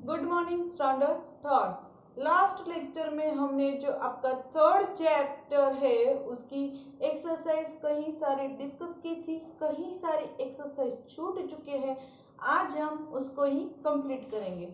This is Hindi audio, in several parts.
Good morning standard third. Last lecture में हमने जो आपका थर्ड चैप्टर है उसकी एक्सरसाइज कई सारी डिस्कस की थी, कई सारी एक्सरसाइज छूट चुके हैं। आज हम उसको ही कंप्लीट करेंगे।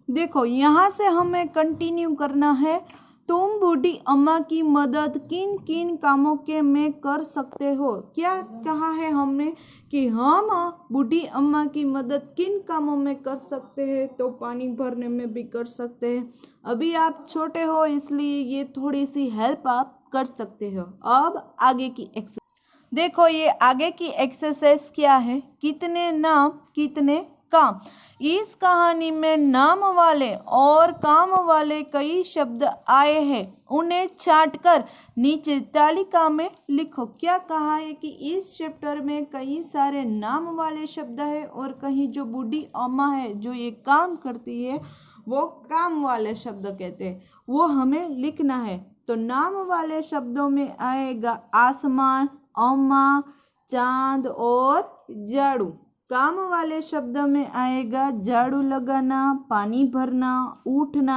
देखो यहाँ से हमें कंटिन्यू करना है। तुम बूढ़ी अम्मा की मदद किन किन कामों के में कर सकते हो। क्या कहा है हमने कि हम बूढ़ी अम्मा की मदद किन कामों में कर सकते हैं, तो पानी भरने में भी कर सकते हैं। अभी आप छोटे हो इसलिए ये थोड़ी सी हेल्प आप कर सकते हो। अब आगे की एक्सरसाइज देखो, ये आगे की एक्सरसाइज क्या है, कितने नाम कितने काम। इस कहानी में नाम वाले और काम वाले कई शब्द आए हैं, उन्हें छांटकर नीचे तालिका में लिखो। क्या कहा है कि इस चैप्टर में कई सारे नाम वाले शब्द है और कहीं जो बूढ़ी अम्मा है जो ये काम करती है वो काम वाले शब्द कहते हैं, वो हमें लिखना है। तो नाम वाले शब्दों में आएगा आसमान, अम्मा, चांद और झाड़ू। काम वाले शब्द में आएगा झाड़ू लगाना, पानी भरना, उठना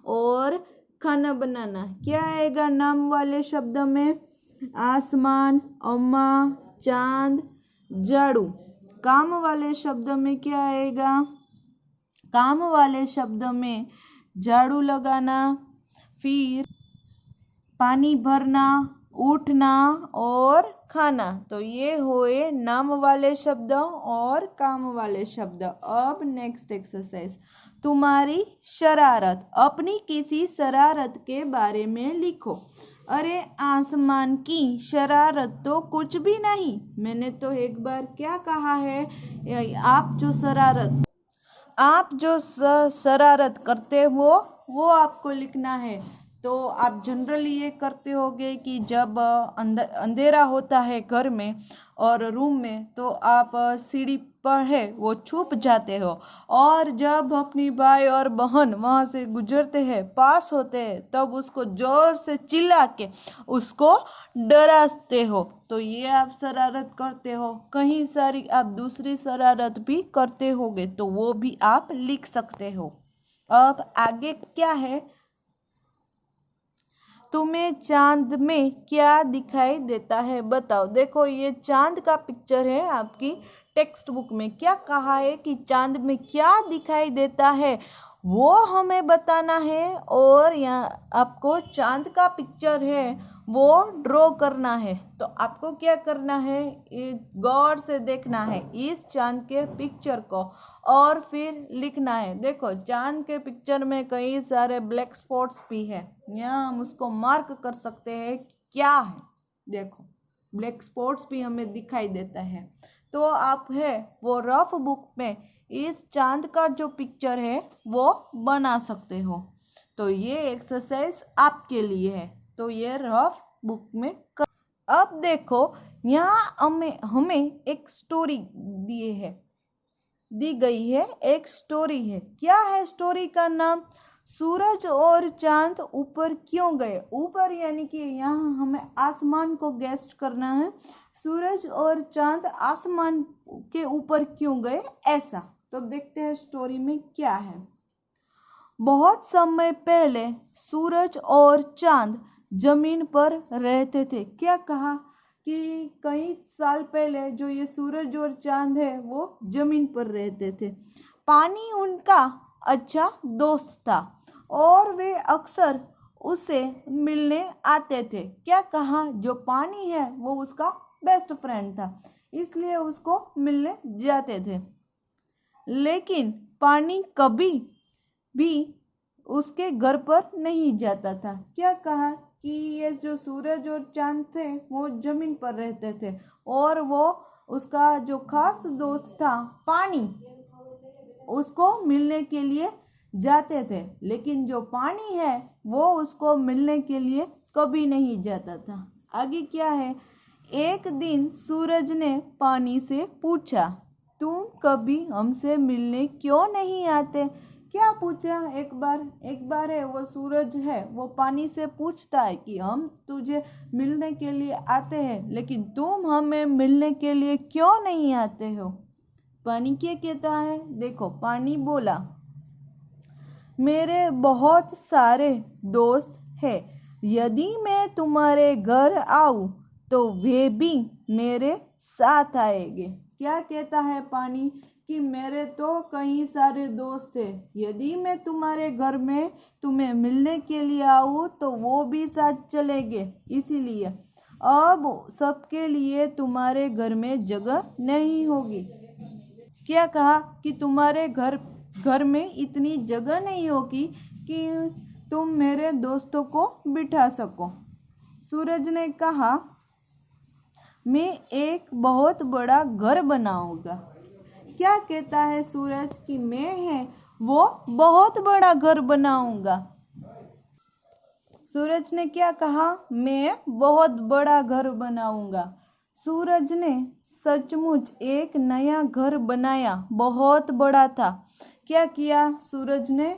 और खाना बनाना। क्या आएगा नाम वाले शब्द में? आसमान, अम्मा, चांद, झाड़ू। काम वाले शब्द में क्या आएगा? काम वाले शब्द में झाड़ू लगाना, फिर पानी भरना, उठना और खाना। तो ये हुए नाम वाले शब्द और काम वाले शब्द। अब नेक्स्ट एक्सरसाइज, तुम्हारी शरारत। अपनी किसी शरारत के बारे में लिखो। अरे आसमान की शरारत तो कुछ भी नहीं। मैंने तो एक बार क्या कहा है, आप जो शरारत करते हो वो आपको लिखना है। तो आप जनरली ये करते होगे कि जब अंधेरा होता है घर में और रूम में, तो आप सीढ़ी पर है वो छुप जाते हो, और जब अपनी भाई और बहन वहाँ से गुजरते हैं, पास होते हैं, तब उसको जोर से चिल्ला के उसको डराते हो। तो ये आप शरारत करते हो। कहीं सारी आप दूसरी शरारत भी करते होगे, तो वो भी आप लिख सकते हो। अब आगे क्या है, तुम्हें चांद में क्या दिखाई देता है बताओ। देखो ये चांद का पिक्चर है आपकी टेक्स्ट बुक में। क्या कहा है कि चांद में क्या दिखाई देता है वो हमें बताना है, और यहाँ आपको चांद का पिक्चर है वो ड्रॉ करना है। तो आपको क्या करना है, गौर से देखना है इस चांद के पिक्चर को और फिर लिखना है। देखो चांद के पिक्चर में कई सारे ब्लैक स्पॉट्स भी है, यहाँ हम उसको मार्क कर सकते हैं क्या है। देखो ब्लैक स्पॉट्स भी हमें दिखाई देता है। तो आप है वो रफ बुक में इस चांद का जो पिक्चर है वो बना सकते हो। तो ये एक्सरसाइज आपके लिए है, तो ये रफ बुक में कर। अब देखो यहाँ हमें एक स्टोरी दी गई है, एक स्टोरी है। क्या है स्टोरी का नाम? सूरज और चांद ऊपर क्यों गए। ऊपर यानी कि यहाँ हमें आसमान को गेस्ट करना है। सूरज और चांद आसमान के ऊपर क्यों गए, ऐसा। तो देखते हैं स्टोरी में क्या है। बहुत समय पहले सूरज और चांद जमीन पर रहते थे। क्या कहा कि कई साल पहले जो ये सूरज और चांद है वो जमीन पर रहते थे। पानी उनका अच्छा दोस्त था और वे अक्सर उसे मिलने आते थे। क्या कहा, जो पानी है वो उसका बेस्ट फ्रेंड था, इसलिए उसको मिलने जाते थे। लेकिन पानी कभी भी उसके घर पर नहीं जाता था। क्या कहा कि ये जो सूरज और चांद थे वो जमीन पर रहते थे और वो उसका जो खास दोस्त था पानी, उसको मिलने के लिए जाते थे। लेकिन जो पानी है वो उसको मिलने के लिए कभी नहीं जाता था। आगे क्या है, एक दिन सूरज ने पानी से पूछा, तुम कभी हमसे मिलने क्यों नहीं आते। क्या पूछा, एक बार है वो सूरज है वो पानी से पूछता है कि हम तुझे मिलने के लिए आते हैं, लेकिन तुम हमें मिलने के लिए क्यों नहीं आते हो। पानी क्या कहता है, देखो पानी बोला, मेरे बहुत सारे दोस्त हैं। यदि मैं तुम्हारे घर आऊं तो वे भी मेरे साथ आएंगे। क्या कहता है पानी कि मेरे तो कई सारे दोस्त हैं, यदि मैं तुम्हारे घर में तुम्हें मिलने के लिए आऊं तो वो भी साथ चलेंगे। इसीलिए अब सबके लिए तुम्हारे घर में जगह नहीं होगी। क्या कहा कि तुम्हारे घर घर में इतनी जगह नहीं होगी कि तुम मेरे दोस्तों को बिठा सको। सूरज ने कहा, मैं एक बहुत बड़ा घर बनाऊंगा। क्या कहता है सूरज कि मैं है वो बहुत बड़ा घर बनाऊंगा। सूरज ने क्या कहा, मैं बहुत बड़ा घर बनाऊंगा। सूरज ने सचमुच एक नया घर बनाया, बहुत बड़ा था। क्या किया सूरज ने?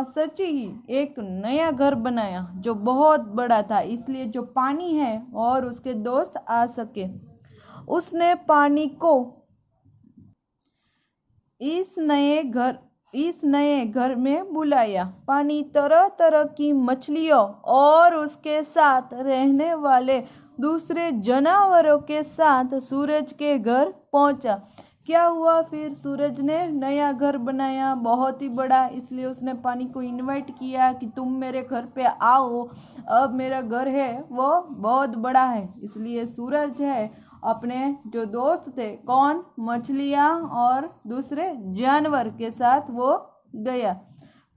सच ही एक नया घर बनाया जो बहुत बड़ा था, इसलिए जो पानी है और उसके दोस्त आ सके। उसने पानी को इस नए घर में बुलाया। पानी तरह तरह की मछलियों और उसके साथ रहने वाले दूसरे जानवरों के साथ सूरज के घर पहुंचा। क्या हुआ फिर? सूरज ने नया घर बनाया बहुत ही बड़ा, इसलिए उसने पानी को इनवाइट किया कि तुम मेरे घर पे आओ। अब मेरा घर है वो बहुत बड़ा है, इसलिए सूरज है अपने जो दोस्त थे, कौन? मछलियाँ और दूसरे जानवर के साथ वो गया।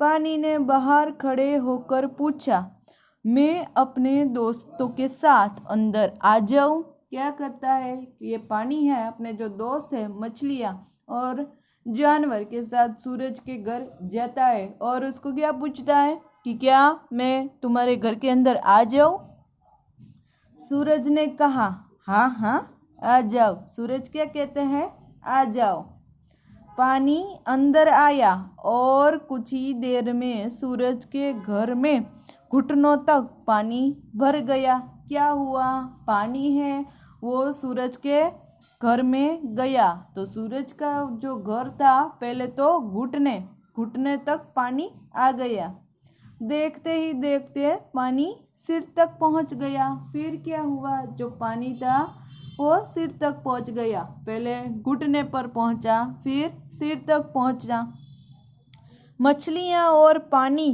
पानी ने बाहर खड़े होकर पूछा, मैं अपने दोस्तों के साथ अंदर आ जाऊं? क्या करता है? ये पानी है अपने जो दोस्त है मछलियाँ और जानवर के साथ सूरज के घर जाता है और उसको क्या पूछता है कि क्या मैं तुम्हारे घर के अंदर आ जाऊं? सूरज ने कहा, हाँ हाँ आ जाओ। सूरज क्या कहते हैं? आ जाओ। पानी अंदर आया और कुछ ही देर में सूरज के घर में घुटनों तक पानी भर गया। क्या हुआ? पानी है वो सूरज के घर में गया तो सूरज का जो घर था पहले तो घुटने घुटने तक पानी आ गया। देखते ही देखते पानी सिर तक पहुंच गया। फिर क्या हुआ? जो पानी था वो सिर तक पहुंच गया। पहले घुटने पर पहुंचा, फिर सिर तक पहुंचा। मछलियां और पानी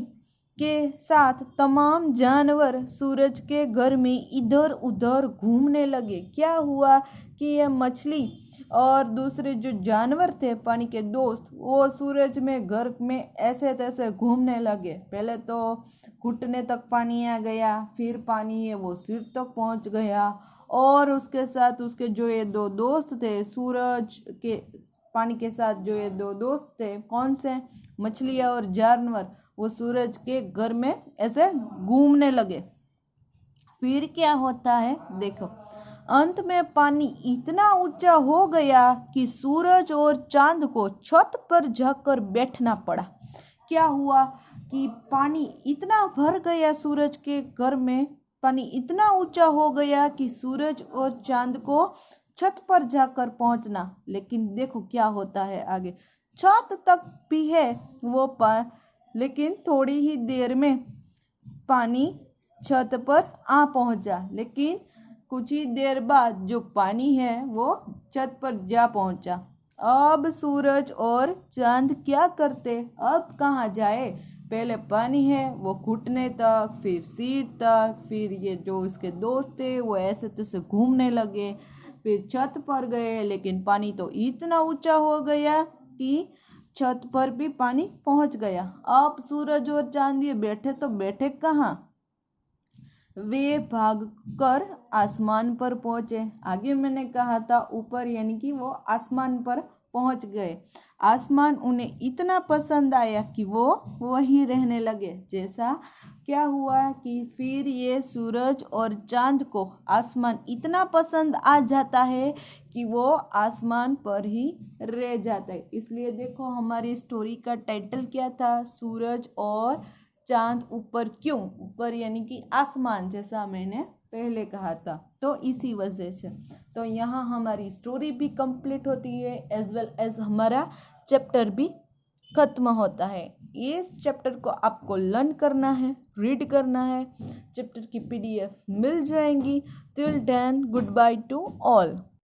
के साथ तमाम जानवर सूरज के घर में इधर उधर घूमने लगे। क्या हुआ कि ये मछली और दूसरे जो जानवर थे पानी के दोस्त, वो सूरज में घर में ऐसे तैसे घूमने लगे। पहले तो घुटने तक पानी आ गया, फिर पानी है वो सिर तक पहुंच गया और उसके साथ उसके जो ये दो दोस्त थे सूरज के पानी के साथ जो ये दो दोस्त थे, कौन से? मछलियाँ और जानवर, वो सूरज के घर में ऐसे घूमने लगे। फिर क्या होता है देखो, अंत में पानी इतना ऊंचा हो गया कि सूरज और चांद को छत पर जाकर बैठना पड़ा। क्या हुआ कि पानी इतना भर गया सूरज के घर में, पानी इतना ऊंचा हो गया कि सूरज और चांद को छत पर जाकर पहुंचना। लेकिन देखो क्या होता है आगे, छत तक भी है वो लेकिन थोड़ी ही देर में पानी छत पर आ पहुंचा। लेकिन कुछ ही देर बाद जो पानी है वो छत पर जा पहुंचा। अब सूरज और चांद क्या करते? अब कहाँ जाए? पहले पानी है वो घुटने तक, फिर सीट तक, फिर ये जो उसके दोस्त थे वो ऐसे तैसे घूमने लगे, फिर छत पर गए। लेकिन पानी तो इतना ऊंचा हो गया कि छत पर भी पानी पहुंच गया। अब सूरज और चांद ये बैठे तो बैठे कहाँ? वे भागकर आसमान पर पहुंचे। आगे मैंने कहा था ऊपर, यानी कि वो आसमान पर पहुंच गए। आसमान उन्हें इतना पसंद आया कि वो वहीं रहने लगे। जैसा क्या हुआ कि फिर ये सूरज और चांद को आसमान इतना पसंद आ जाता है कि वो आसमान पर ही रह जाता है। इसलिए देखो हमारी स्टोरी का टाइटल क्या था? सूरज और चांद ऊपर। क्यों ऊपर? यानी कि आसमान, जैसा मैंने पहले कहा था, तो इसी वजह से। तो यहाँ हमारी स्टोरी भी कंप्लीट होती है एज वेल एज हमारा चैप्टर भी खत्म होता है। इस चैप्टर को आपको लर्न करना है, रीड करना है। चैप्टर की PDF मिल जाएंगी। Till then good bye to all.